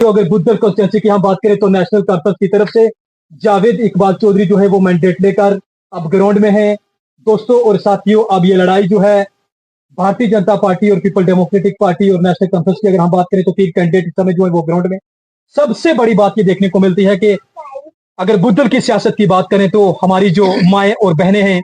तो अगर बुद्धर कॉन्स्टिट्यूंसी की हम बात करें तो नेशनल कॉन्फ्रेंस की तरफ से जावेद इकबाल चौधरी जो है वो मैंडेट लेकर अब ग्राउंड में है दोस्तों और साथियों। अब ये लड़ाई जो है भारतीय जनता पार्टी और पीपल डेमोक्रेटिक पार्टी और नेशनल कॉन्फ्रेंस की अगर हम बात करें तो 3 कैंडिडेट इस समय जो है वो ग्राउंड में। सबसे बड़ी बात ये देखने को मिलती है कि अगर बुद्धल की सियासत की बात करें तो हमारी जो माएँ और बहनें हैं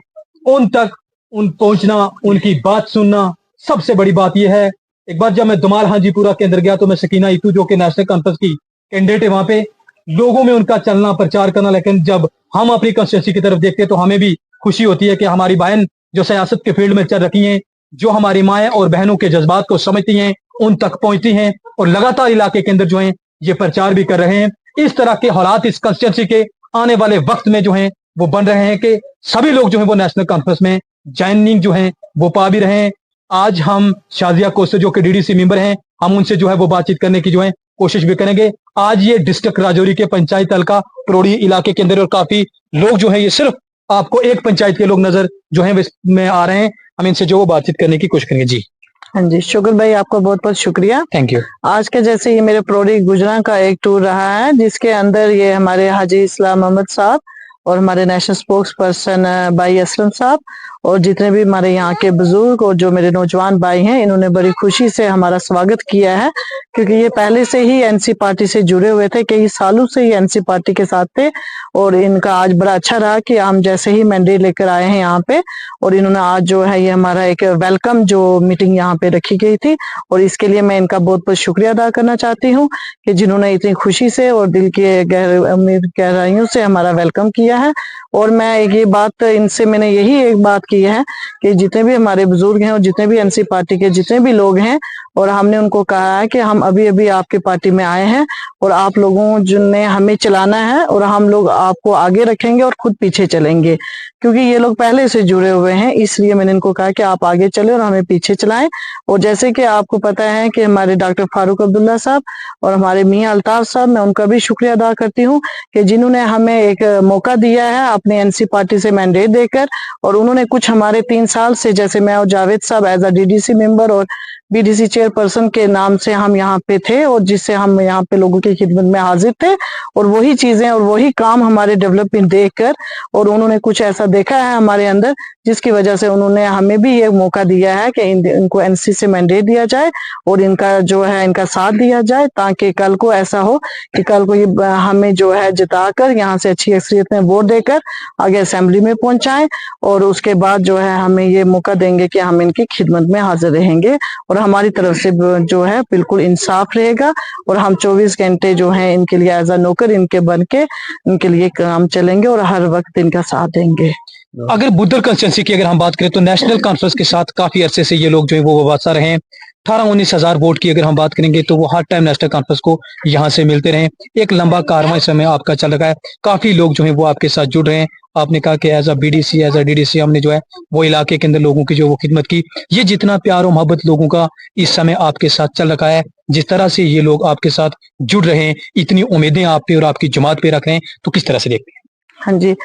उन तक पहुंचना, उनकी बात सुनना, सबसे बड़ी बात यह है। एक बार जब मैं दुमाल हाजीपुरा के अंदर गया तो मैं सकीना इतू जो कि नेशनल कॉन्फ्रेंस की कैंडिडेट है वहां पे लोगों में उनका चलना प्रचार करना, लेकिन जब हम अपनी कंस्टिट्यूंसी की तरफ देखते हैं तो हमें भी खुशी होती है कि हमारी बहन जो सियासत के फील्ड में चल रही हैं, जो हमारी माएँ और बहनों के जज्बात को समझती हैं, उन तक पहुंचती हैं और लगातार इलाके के अंदर जो है ये प्रचार भी कर रहे हैं। इस तरह के हालात इस कंस्टिट्यूंसी के आने वाले वक्त में जो है वो बन रहे हैं कि सभी लोग जो है वो नेशनल कॉन्फ्रेंस में ज्वाइनिंग जो है वो पा भी रहे हैं। आज हम शाजिया कोस्टे जो कि डीडीसी मेंबर हैं, हम उनसे जो है वो बातचीत करने की जो है कोशिश भी करेंगे। आज ये डिस्ट्रिक्ट राजौरी के पंचायत हल्का परोड़ी इलाके के अंदर और काफी लोग जो है ये सिर्फ आपको एक पंचायत के लोग नजर जो है में आ रहे हैं। हम इनसे जो वो बातचीत करने की कोशिश करेंगे। जी हाँ जी, शुक्र भाई, आपका बहुत बहुत शुक्रिया। Thank you. आज के जैसे ये मेरे परोड़ी गुजरा का एक टूर रहा है जिसके अंदर ये हमारे हाजी इस्लाम मोहम्मद साहब और हमारे नेशनल स्पोक्स पर्सन भाई असलम साहब और जितने भी हमारे यहाँ के बुजुर्ग और जो मेरे नौजवान भाई हैं, इन्होंने बड़ी खुशी से हमारा स्वागत किया है क्योंकि ये पहले से ही एनसी पार्टी से जुड़े हुए थे, कई सालों से ही एनसी पार्टी के साथ थे और इनका आज बड़ा अच्छा रहा कि हम जैसे ही मैंडेट लेकर आए हैं यहाँ पे और इन्होंने आज जो है ये हमारा एक वेलकम जो मीटिंग यहाँ पे रखी गई थी और इसके लिए मैं इनका बहुत बहुत शुक्रिया अदा करना चाहती हूँ कि जिन्होंने इतनी खुशी से और दिल की गहराइयों से हमारा वेलकम किया है। और मैं एक ये बात इनसे मैंने यही एक बात की है कि जितने भी हमारे बुजुर्ग हैं और जितने भी एनसी पार्टी के जितने भी लोग हैं और हमने उनको कहा है कि हम अभी अभी आपके पार्टी में आए हैं और आप लोगों जिनने हमें चलाना है और हम लोग आपको आगे रखेंगे और खुद पीछे चलेंगे क्योंकि ये लोग पहले से जुड़े हुए हैं, इसलिए मैंने इनको कहा कि आप आगे चले और हमें पीछे चलाएं। और जैसे कि आपको पता है कि हमारे डॉक्टर फारूक अब्दुल्ला साहब और हमारे मियां अल्ताफ साहब, मैं उनका भी शुक्रिया अदा करती हूँ कि जिन्होंने हमें एक मौका दिया है अपने एनसी पार्टी से मैंडेट देकर और उन्होंने कुछ हमारे 3 साल से, जैसे मैं और जावेद साहब एज अ डीडीसी मेंबर और बीडीसी चेयरपर्सन के नाम से हम यहाँ पे थे और जिससे हम यहाँ पे लोगों की खिदमत में हाजिर थे और वही चीजें और वही काम हमारे डेवलपमेंट देखकर और उन्होंने कुछ ऐसा देखा है हमारे अंदर जिसकी वजह से उन्होंने हमें भी ये मौका दिया है कि इनको एनसी से मैंडेट दिया जाए और इनका जो है इनका साथ दिया जाए ताकि कल को ऐसा हो कि कल को ये हमें जो है जिताकर यहाँ से अच्छी अक्सरियत में वोट देकर आगे असेंबली में पहुंचाएं और उसके बाद जो है हमें ये मौका देंगे कि हम इनकी खिदमत में हाजिर रहेंगे और हमारी तरफ से जो है बिल्कुल इंसाफ रहेगा और हम 24 घंटे जो है इनके लिए एज अ नौकर इनके बन के इनके लिए काम चलेंगे और हर वक्त इनका साथ देंगे। अगर बुद्धल कंस्टिट्यूंसी की अगर हम बात करें तो नेशनल कॉन्फ्रेंस के साथ काफी अरसे से ये लोग जो है वो वाबस्ता रहे हैं। 18-19 हजार वोट की अगर हम बात करेंगे तो वो हर टाइम नेशनल कॉन्फ्रेंस को यहाँ से मिलते रहे। एक लंबा कारवां समय आपका चल रहा है, काफी लोग जो है वो आपके साथ जुड़ रहे हैं। आपने कहा कि as a BDC as a DDC हमने जो है वो इलाके के अंदर लोगों की जो वो खिदमत की। ये जितना प्यार और मोहब्बत लोगों का इस समय आपके साथ चल रखा है, जिस तरह से ये लोग आपके साथ जुड़ रहे हैं, इतनी उम्मीदें आप पे और आपकी जमात पे रख रहे हैं, तो किस तरह से देखते हैं? हाँ जी,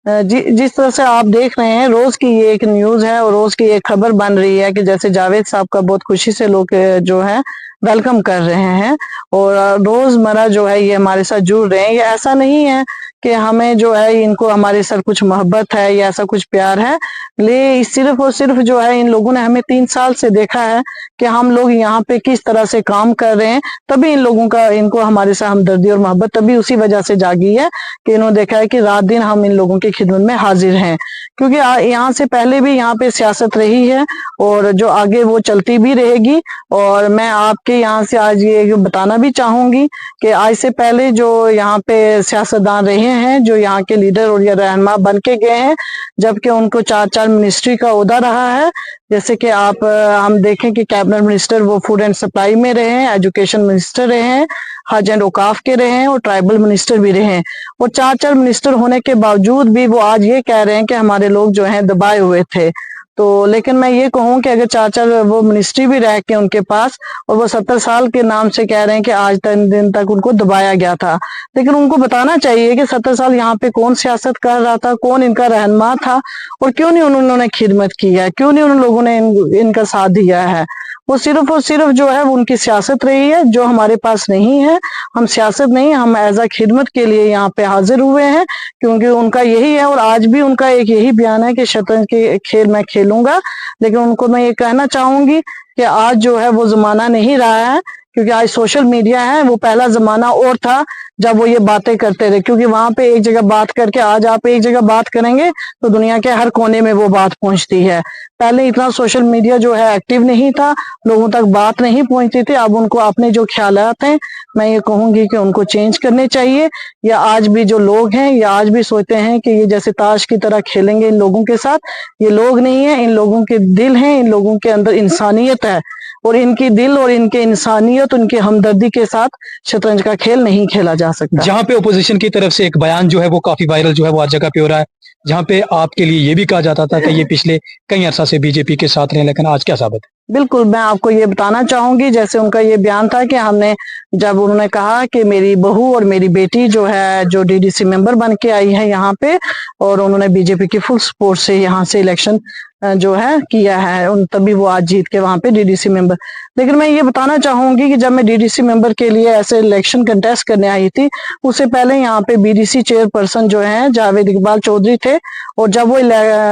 जिस तरह से आप देख रहे हैं रोज की ये एक न्यूज है और रोज की एक खबर बन रही है कि जैसे जावेद साहब का बहुत खुशी से लोग जो है वेलकम कर रहे हैं और रोजमर्रा जो है ये हमारे साथ जुड़ रहे हैं। ये ऐसा नहीं है कि हमें जो है इनको हमारे साथ कुछ मोहब्बत है या ऐसा कुछ प्यार है, ले सिर्फ और सिर्फ जो है इन लोगों ने हमें 3 साल से देखा है कि हम लोग यहाँ पे किस तरह से काम कर रहे हैं, तभी इन लोगों का इनको हमारे साथ हमदर्दी और मोहब्बत तभी उसी वजह से जागी है कि इन्होंने देखा है कि रात दिन हम इन लोगों की खिदमत में हाजिर हैं क्योंकि यहाँ से पहले भी यहाँ पे सियासत रही है और जो आगे वो चलती भी रहेगी। और मैं आपके यहाँ से आज ये बताना भी चाहूंगी कि आज से पहले जो यहाँ पे सियासतदान रहे हैं, जो यहाँ के लीडर और या रहनुमा बन के गए हैं, जबकि उनको 4 मिनिस्ट्री का ओहदा रहा है, जैसे कि आप हम देखें कि कैबिनेट मिनिस्टर वो फूड एंड सप्लाई में रहे हैं, एजुकेशन मिनिस्टर रहे हैं, हज एंड औकाफ के रहे हैं और ट्राइबल मिनिस्टर भी रहे हैं और 4 मिनिस्टर होने के बावजूद भी वो आज ये कह रहे हैं कि हमारे लोग जो हैं दबाए हुए थे। तो लेकिन मैं ये कहूँ कि अगर 4 वो मिनिस्ट्री भी रह के उनके पास और वो 70 साल के नाम से कह रहे हैं कि आज दिन तक उनको दबाया गया था, लेकिन उनको बताना चाहिए कि 70 साल यहाँ पे कौन सियासत कर रहा था, कौन इनका रहनुमा था और क्यों नहीं उन्होंने खिदमत की है, क्यों नहीं उन लोगों ने इनका साथ दिया है। वो सिर्फ और सिर्फ जो है वो उनकी सियासत रही है, जो हमारे पास नहीं है। हम सियासत नहीं, हम एज अ खिदमत के लिए यहाँ पे हाजिर हुए हैं, क्योंकि उनका यही है और आज भी उनका एक यही बयान है कि शतरंज के खेल मैं खेलूंगा। लेकिन उनको मैं ये कहना चाहूंगी कि आज जो है वो जमाना नहीं रहा है, क्योंकि आज सोशल मीडिया है। वो पहला जमाना और था जब वो ये बातें करते थे, क्योंकि वहां पे एक जगह बात करके आज आप एक जगह बात करेंगे तो दुनिया के हर कोने में वो बात पहुंचती है। पहले इतना सोशल मीडिया जो है एक्टिव नहीं था, लोगों तक बात नहीं पहुंचती थी। अब उनको अपने जो ख्यालात हैं, मैं ये कहूंगी कि उनको चेंज करने चाहिए। या आज भी जो लोग हैं या आज भी सोचते हैं कि ये जैसे ताश की तरह खेलेंगे इन लोगों के साथ, ये लोग नहीं है, इन लोगों के दिल हैं, इन लोगों के अंदर इंसानियत है, और इनकी दिल और इनके इंसानियत, उनकी हमदर्दी के साथ शतरंज का खेल नहीं खेला जा सकता। जहाँ पे ओपोजिशन की तरफ से एक बयान जो है वो काफी वायरल जो है वो हर जगह पे हो रहा है, जहाँ पे आपके लिए ये भी कहा जाता था कि ये पिछले कई अरसा से बीजेपी के साथ रहे, लेकिन आज क्या साबित है? बिल्कुल, मैं आपको ये बताना चाहूंगी, जैसे उनका ये बयान था कि हमने, जब उन्होंने कहा कि मेरी बहू और मेरी बेटी जो है जो डीडीसी मेंबर बन के आई है यहाँ पे, और उन्होंने बीजेपी की फुल सपोर्ट से यहाँ से इलेक्शन जो है किया है, उन तभी वो आज जीत के वहां पे डीडीसी मेंबर। लेकिन मैं ये बताना चाहूंगी कि जब मैं डीडीसी मेंबर के लिए ऐसे इलेक्शन कंटेस्ट करने आई थी, उससे पहले यहाँ पे बीडीसी चेयरपर्सन जो है जावेद इकबाल चौधरी थे, और जब वो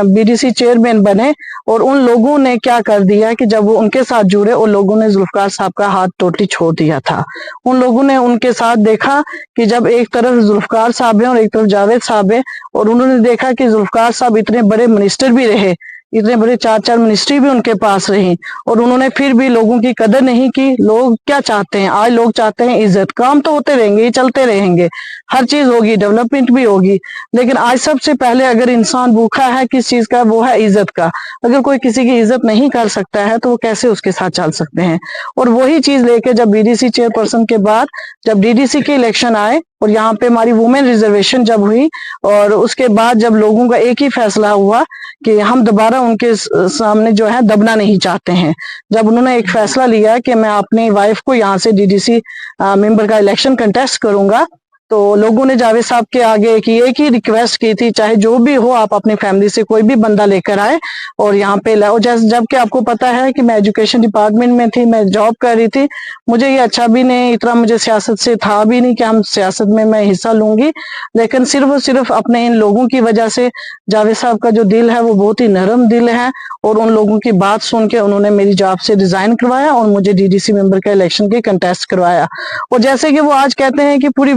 बीडीसी चेयरमैन बने, और उन लोगों ने क्या कर दिया कि जब वो उनके साथ जुड़े, उन लोगों ने जुल्फकार साहब का हाथ टोटली छोड़ दिया था। उन लोगों ने उनके साथ देखा कि जब एक तरफ जुल्फकार साहब है और एक तरफ जावेद साहब है, और उन्होंने देखा कि जुल्फकार साहब इतने बड़े मिनिस्टर भी रहे, इतने बड़े 4-4 मिनिस्ट्री भी उनके पास रही, और उन्होंने फिर भी लोगों की कदर नहीं की। लोग क्या चाहते हैं आज? लोग चाहते हैं इज्जत। काम तो होते रहेंगे, ये चलते रहेंगे, हर चीज होगी, डेवलपमेंट भी होगी, लेकिन आज सबसे पहले अगर इंसान भूखा है किस चीज का, वो है इज्जत का। अगर कोई किसी की इज्जत नहीं कर सकता है तो वो कैसे उसके साथ चल सकते हैं? और वही चीज लेके जब बीडीसी चेयरपर्सन के बाद जब डीडीसी के इलेक्शन आए, और यहाँ पे हमारी वुमेन रिजर्वेशन जब हुई, और उसके बाद जब लोगों का एक ही फैसला हुआ कि हम दोबारा उनके सामने जो है दबना नहीं चाहते हैं, जब उन्होंने एक फैसला लिया कि मैं अपनी वाइफ को यहाँ से डीडीसी मेंबर का इलेक्शन कंटेस्ट करूंगा, तो लोगों ने जावेद साहब के आगे एक ही रिक्वेस्ट की थी, चाहे जो भी हो आप अपनी फैमिली से कोई भी बंदा लेकर आए और यहाँ पे लाओ। जबकि आपको पता है कि मैं एजुकेशन डिपार्टमेंट में थी, मैं जॉब कर रही थी, मुझे ये अच्छा भी नहीं, इतना मुझे सियासत से था भी नहीं कि हम सियासत में मैं हिस्सा लूंगी, लेकिन सिर्फ और सिर्फ अपने इन लोगों की वजह से जावेद साहब का जो दिल है वो बहुत ही नरम दिल है, और उन लोगों की बात सुन के उन्होंने मेरी जॉब से रिजाइन करवाया और मुझे डीडीसी मेंबर का इलेक्शन के कंटेस्ट करवाया। और जैसे कि वो आज कहते हैं कि पूरी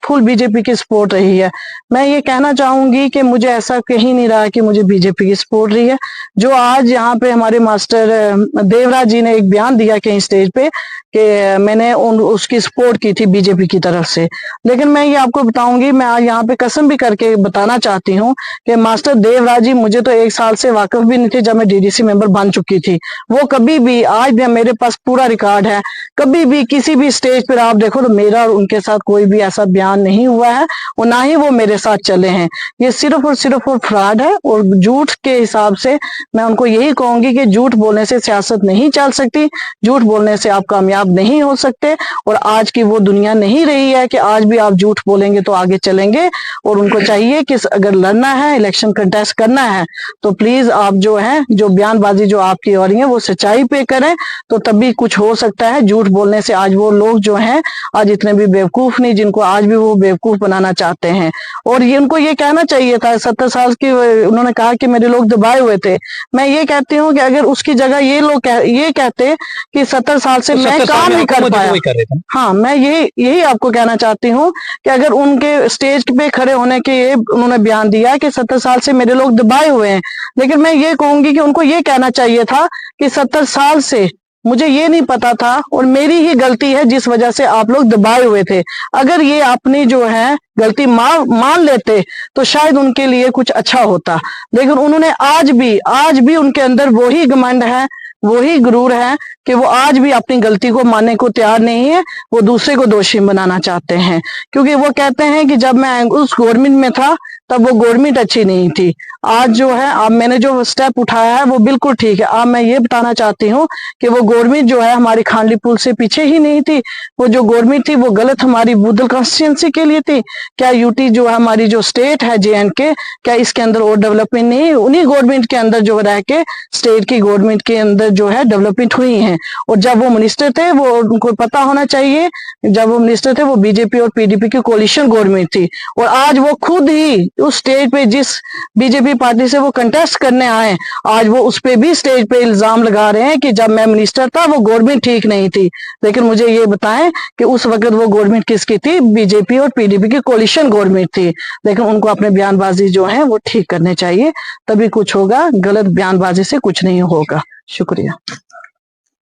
फुल बीजेपी की सपोर्ट रही है, मैं ये कहना चाहूंगी कि मुझे ऐसा कहीं नहीं रहा कि मुझे बीजेपी की सपोर्ट रही है। जो आज यहाँ पे हमारे मास्टर देवराज जी ने एक बयान दिया कहीं स्टेज पे कि मैंने उसकी सपोर्ट की थी बीजेपी की तरफ से, लेकिन मैं ये आपको बताऊंगी, मैं आज यहाँ पे कसम भी करके बताना चाहती हूँ कि मास्टर देवराज जी मुझे तो 1 साल से वाकिफ भी नहीं थे जब मैं डीडीसी मेंबर बन चुकी थी। वो कभी भी, आज भी मेरे पास पूरा रिकॉर्ड है, कभी भी किसी भी स्टेज पर आप देखो तो मेरा और उनके साथ कोई भी ऐसा बयान नहीं हुआ है, और ना ही वो मेरे साथ चले हैं। ये सिर्फ और फ्रॉड है और झूठ के हिसाब से मैं उनको यही कहूंगी कि झूठ बोलने से सियासत नहीं चल सकती, झूठ बोलने से आप कामयाब नहीं हो सकते, और आज की वो दुनिया नहीं रही है कि आज भी आप झूठ बोलेंगे तो आगे चलेंगे। और उनको चाहिए कि अगर लड़ना है, इलेक्शन कंटेस्ट करना है, तो प्लीज आप जो है, जो बयानबाजी जो आपकी हो रही है वो सच्चाई पे करें, तो तभी कुछ हो सकता है। झूठ बोलने से आज वो लोग जो हैं आज इतने भी बेवकूफ नहीं जिनको आज भी वो बेवकूफ बनाना चाहते हैं। और ये उनको ये कहना चाहिए था, 70 साल की उन्होंने कहा कि मेरे लोग दबाए हुए थे। मैं ये कहती हूँ कि अगर उसकी जगह ये लोग ये कहते कि 70 साल से मैं काम नहीं कर पाया, हाँ, मैं यही आपको कहना चाहती हूँ कि अगर उनके स्टेज पे खड़े होने के ये उन्होंने बयान दिया कि 70 साल से मेरे लोग दबाए हुए हैं, लेकिन मैं ये कहूंगी कि उनको ये कहना चाहिए था कि 70 साल से मुझे ये नहीं पता था और मेरी ही गलती है जिस वजह से आप लोग दबाए हुए थे। अगर ये अपनी जो है गलती मान लेते तो शायद उनके लिए कुछ अच्छा होता, लेकिन उन्होंने आज भी उनके अंदर वही घमंड है, वही गुरूर है कि वो आज भी अपनी गलती को मानने को तैयार नहीं है। वो दूसरे को दोषी बनाना चाहते हैं, क्योंकि वो कहते हैं कि जब मैं उस गवर्नमेंट में था तब वो गवर्नमेंट अच्छी नहीं थी। आज जो है अब मैंने जो स्टेप उठाया है वो बिल्कुल ठीक है। अब मैं ये बताना चाहती हूँ कि वो गवर्नमेंट जो है हमारी खांडली पुल से पीछे ही नहीं थी। वो जो गवर्नमेंट थी वो गलत हमारी बुदल कॉन्स्टिट्यूंसी के लिए थी। क्या यूटी जो है हमारी जो स्टेट है JNK, क्या इसके अंदर और डेवलपमेंट नहीं? उन्हीं गवर्नमेंट के अंदर जो रह के स्टेट की गवर्नमेंट के अंदर जो है डेवलपमेंट हुई है। और जब वो मिनिस्टर थे वो उनको पता होना चाहिए, जब वो मिनिस्टर थे वो बीजेपी और PDP की कोalition गवर्नमेंट थी। और आज वो खुद ही उस स्टेज पे जिस बीजेपी पार्टी से वो कंटेस्ट करने आए, आज वो उस पे भी स्टेज पे इल्जाम लगा रहे हैं कि जब मैं मिनिस्टर था वो गवर्नमेंट ठीक नहीं थी। लेकिन मुझे ये बताएं कि उस वक्त वो गवर्नमेंट किसकी थी? बीजेपी और PDP की कोalition गवर्नमेंट थी। लेकिन उनको अपने बयानबाजी जो है वो ठीक करने चाहिए, तभी कुछ होगा। गलत बयानबाजी से कुछ नहीं होगा। शुक्रिया।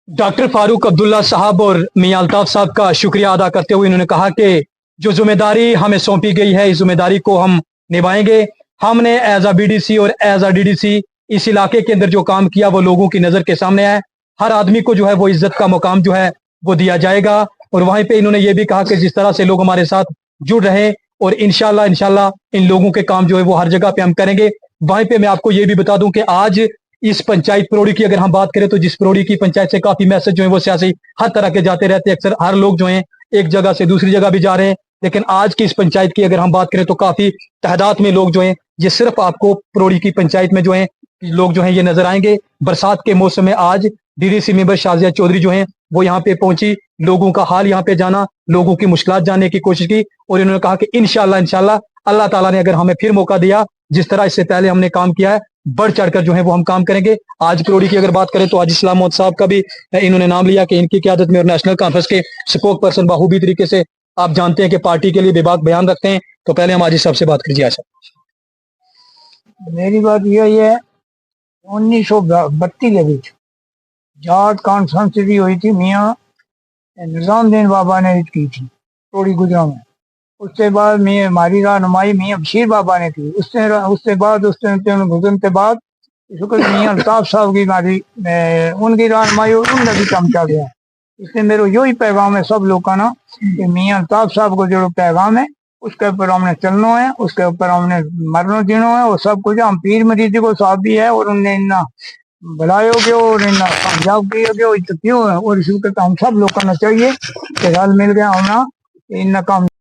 डॉक्टर फारूक अब्दुल्ला साहब और मियां अल्ताफ साहब का शुक्रिया अदा करते हुए इन्होंने कहा कि जो जिम्मेदारी हमें सौंपी गई है इस जिम्मेदारी को हम निभाएंगे। हमने एज अ BDC और एज अ DDC इस इलाके के अंदर जो काम किया वो लोगों की नजर के सामने है। हर आदमी को जो है वो इज्जत का मुकाम जो है वो दिया जाएगा। और वहीं पे इन्होंने ये भी कहा कि जिस तरह से लोग हमारे साथ जुड़ रहे और इंशाल्लाह इन लोगों के काम जो है वो हर जगह पे हम करेंगे। वहीं पे मैं आपको ये भी बता दूं कि आज इस पंचायत परोड़ी की अगर हम बात करें तो जिस परोड़ी की पंचायत से काफी मैसेज जो है वो सियासी हर तरह के जाते रहते हैं। अक्सर हर लोग जो हैं एक जगह से दूसरी जगह भी जा रहे हैं। लेकिन आज की इस पंचायत की अगर हम बात करें तो काफी तादाद में लोग जो हैं, ये सिर्फ आपको परोड़ी की पंचायत में जो है लोग जो हैं ये नजर आएंगे। बरसात के मौसम में आज DDC मेंबर शाजिया चौधरी जो हैं वो यहाँ पे पहुंची, लोगों का हाल यहाँ पे जाना, लोगों की मुश्किलात जानने की कोशिश की। और इन्होंने कहा कि इंशाल्लाह अल्लाह ताला ने अगर हमें फिर मौका दिया, जिस तरह इससे पहले हमने काम किया है, बढ़ चढ़कर जो है वो हम काम करेंगे। आज परोड़ी की अगर बात करें तो आज इस्लाम मोहम्मद साहब का भी इन्होंने नाम लिया कि इनकी क़यादत में और नेशनल कॉन्फ्रेंस के स्पोक पर्सन बाखूबी तरीके से आप जानते हैं कि पार्टी के लिए बेबाक बयान रखते हैं। तो पहले हम आज सबसे बात कीजिए। आशा मेरी बात यही है, 1932 के बीच जाट कॉन्फ्रेंस भी हुई थी, मियाँ निजामुद्दीन बाबा ने की थी टोड़ी गुजरा में। उसके बाद मियाँ हमारी रहनुमाई मियाँ बशीर बाबा ने की। उसके बाद गुजरने के बाद मियाँ अल्ताफ साहब की हमारी उनकी रहनुमाई और उनने भी काम चल गया। इसलिए मेरा यही पैगाम है सब लोग का ना कि मियाँ अल्ताफ साहब को जो पैगाम है उसके ऊपर हमने चलना है, उसके ऊपर हमने मरना जीना है। और सब कुछ हम पीर मरीजी को साथ भी है और उनने इन्ना बुलायोगे और इन्ना कामयाब किए तो क्यों है। और इस वक्त हम सब लोग करना चाहिए कि रल मिल गया होना इन्ना काम